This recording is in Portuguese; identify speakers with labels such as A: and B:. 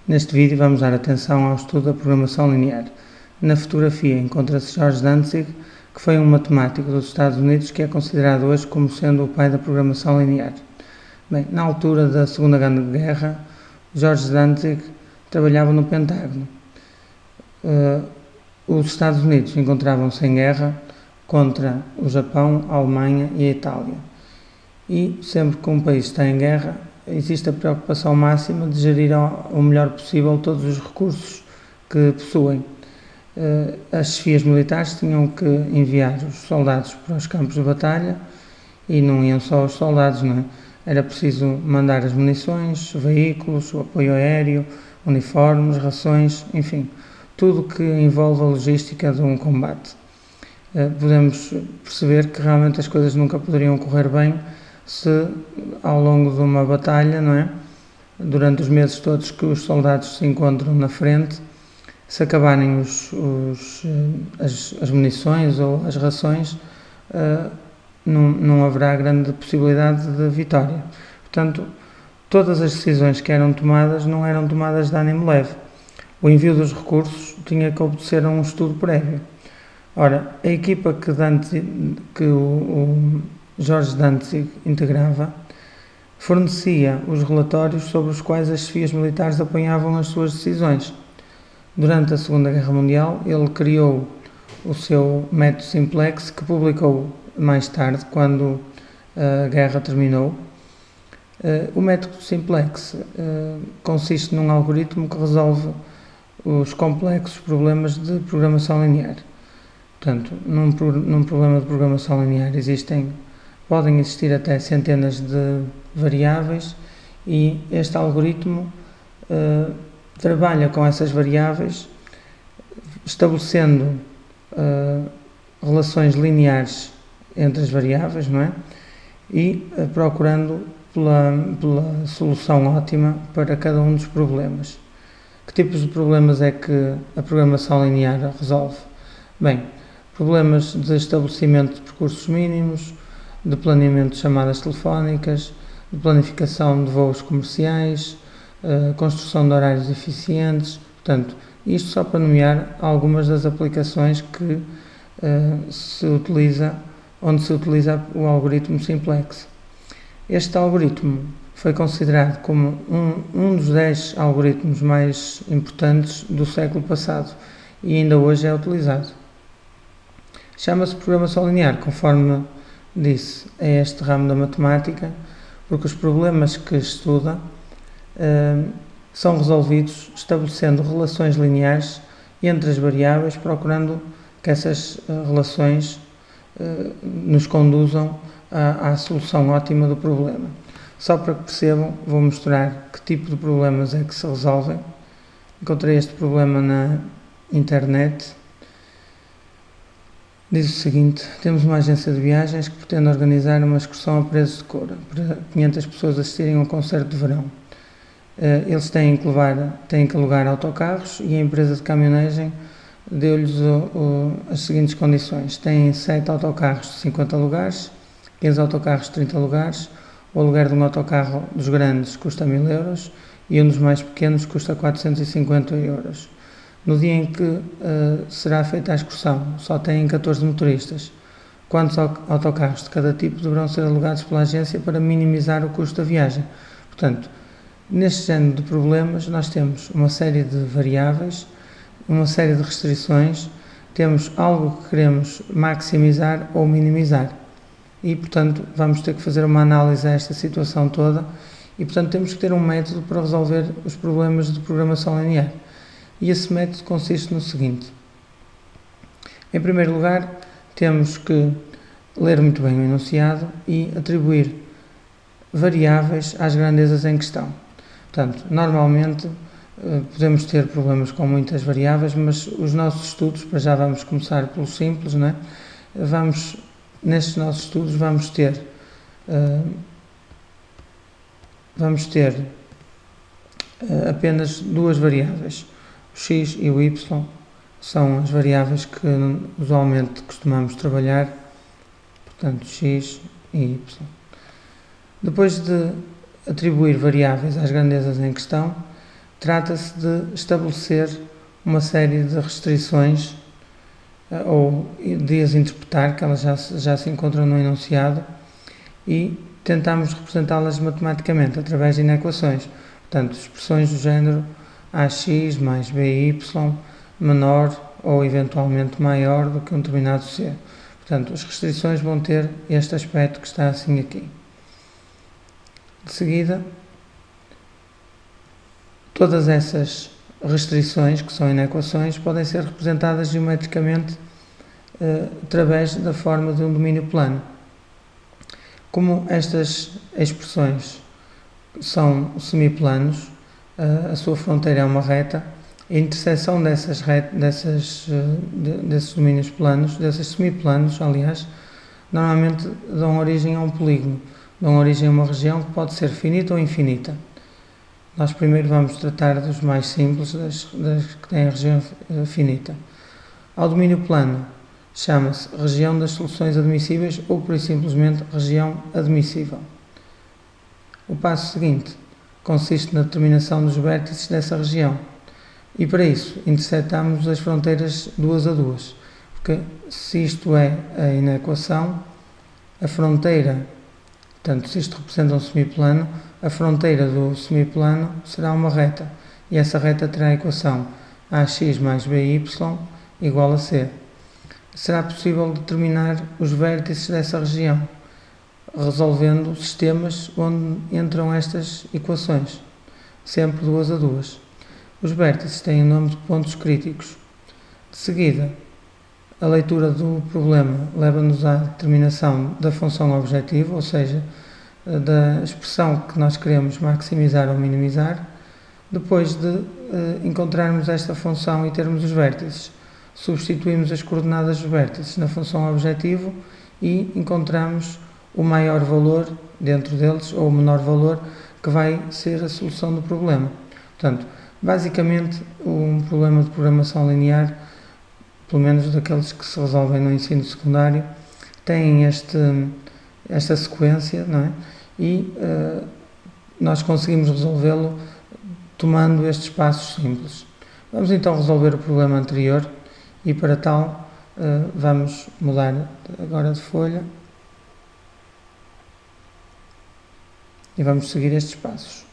A: Neste vídeo vamos dar atenção ao estudo da programação linear. Na fotografia encontra-se George Dantzig, que foi um matemático dos Estados Unidos que é considerado hoje como sendo o pai da programação linear. Bem, na altura da Segunda Grande Guerra, George Dantzig trabalhava no Pentágono. Os Estados Unidos encontravam-se em guerra contra o Japão, a Alemanha e a Itália. E sempre que um país está em guerra, existe a preocupação máxima de gerir o melhor possível todos os recursos que possuem. As chefias militares tinham que enviar os soldados para os campos de batalha e não iam só os soldados, não é? Era preciso mandar as munições, veículos, o apoio aéreo, uniformes, rações, enfim, tudo que envolve a logística de um combate. Podemos perceber que realmente as coisas nunca poderiam correr bem se ao longo de uma batalha, não é? Durante os meses todos que os soldados se encontram na frente, se acabarem as munições ou as rações, não haverá grande possibilidade de vitória. Portanto, todas as decisões que eram tomadas não eram tomadas de ânimo leve. O envio dos recursos tinha que obedecer a um estudo prévio. Ora, a equipa que o George Dantzig integrava fornecia os relatórios sobre os quais as chefias militares apoiavam as suas decisões. Durante a Segunda Guerra Mundial, ele criou o seu método simplex, que publicou mais tarde, quando a guerra terminou. O método simplex consiste num algoritmo que resolve os complexos problemas de programação linear. Portanto, num problema de programação linear podem existir até centenas de variáveis e este algoritmo trabalha com essas variáveis, estabelecendo relações lineares entre as variáveis, não é? E procurando pela solução ótima para cada um dos problemas. Que tipos de problemas é que a programação linear resolve? Bem, problemas de estabelecimento de percursos mínimos, de planeamento de chamadas telefónicas, de planificação de voos comerciais, construção de horários eficientes. Portanto, isto só para nomear algumas das aplicações que onde se utiliza o algoritmo simplex. Este algoritmo foi considerado como um dos 10 algoritmos mais importantes do século passado e ainda hoje é utilizado. Chama-se programação linear, conforme disse, é este ramo da matemática, porque os problemas que estuda são resolvidos estabelecendo relações lineares entre as variáveis, procurando que essas relações nos conduzam à solução ótima do problema. Só para que percebam, vou mostrar que tipo de problemas é que se resolvem. Encontrei este problema na internet. Diz o seguinte: temos uma agência de viagens que pretende organizar uma excursão a Perezo de Coura para 500 pessoas assistirem a um concerto de verão. Eles têm que alugar autocarros e a empresa de caminhonagem deu-lhes as seguintes condições: têm 7 autocarros de 50 lugares, 15 autocarros de 30 lugares, o aluguer de um autocarro dos grandes custa 1000 euros e um dos mais pequenos custa 450 euros. No dia em que será feita a excursão, só têm 14 motoristas. Quantos autocarros de cada tipo deverão ser alugados pela agência para minimizar o custo da viagem? Portanto, neste género de problemas, nós temos uma série de variáveis, uma série de restrições, temos algo que queremos maximizar ou minimizar. E, portanto, vamos ter que fazer uma análise a esta situação toda e, portanto, temos que ter um método para resolver os problemas de programação linear. E esse método consiste no seguinte: em primeiro lugar, temos que ler muito bem o enunciado e atribuir variáveis às grandezas em questão. Portanto, normalmente podemos ter problemas com muitas variáveis, mas os nossos estudos, para já vamos começar pelo simples, não é? Nestes nossos estudos vamos ter apenas duas variáveis. O x e o y são as variáveis que usualmente costumamos trabalhar, portanto x e y. Depois de atribuir variáveis às grandezas em questão, Trata-se de estabelecer uma série de restrições ou de as interpretar, que elas já se encontram no enunciado, e tentamos representá-las matematicamente através de inequações. Portanto, expressões do género ax mais by menor ou eventualmente maior do que um determinado c. Portanto, as restrições vão ter este aspecto que está assim aqui. De seguida, todas essas restrições, que são inequações, podem ser representadas geometricamente através da forma de um domínio plano. Como estas expressões são semiplanos, a sua fronteira é uma reta, a interseção desses domínios planos, desses semiplanos, aliás, normalmente dão origem a um polígono, dão origem a uma região que pode ser finita ou infinita. Nós primeiro vamos tratar dos mais simples, das que têm a região finita. Ao domínio plano chama-se região das soluções admissíveis ou, por simplesmente, região admissível. O passo seguinte consiste na determinação dos vértices dessa região e, para isso, intersetamos as fronteiras duas a duas, porque se isto é a inequação, a fronteira, portanto, se isto representa um semiplano, a fronteira do semiplano será uma reta e essa reta terá a equação ax mais by igual a c. Será possível determinar os vértices dessa região, resolvendo sistemas onde entram estas equações, sempre duas a duas. Os vértices têm o nome de pontos críticos. De seguida, a leitura do problema leva-nos à determinação da função objetivo, ou seja, da expressão que nós queremos maximizar ou minimizar. Depois de encontrarmos esta função e termos os vértices, substituímos as coordenadas dos vértices na função objetivo e encontramos o maior valor dentro deles, ou o menor valor, que vai ser a solução do problema. Portanto, basicamente, um problema de programação linear, pelo menos daqueles que se resolvem no ensino secundário, tem esta sequência, não é? E nós conseguimos resolvê-lo tomando estes passos simples. Vamos então resolver o problema anterior e, para tal, vamos mudar agora de folha e vamos seguir estes passos.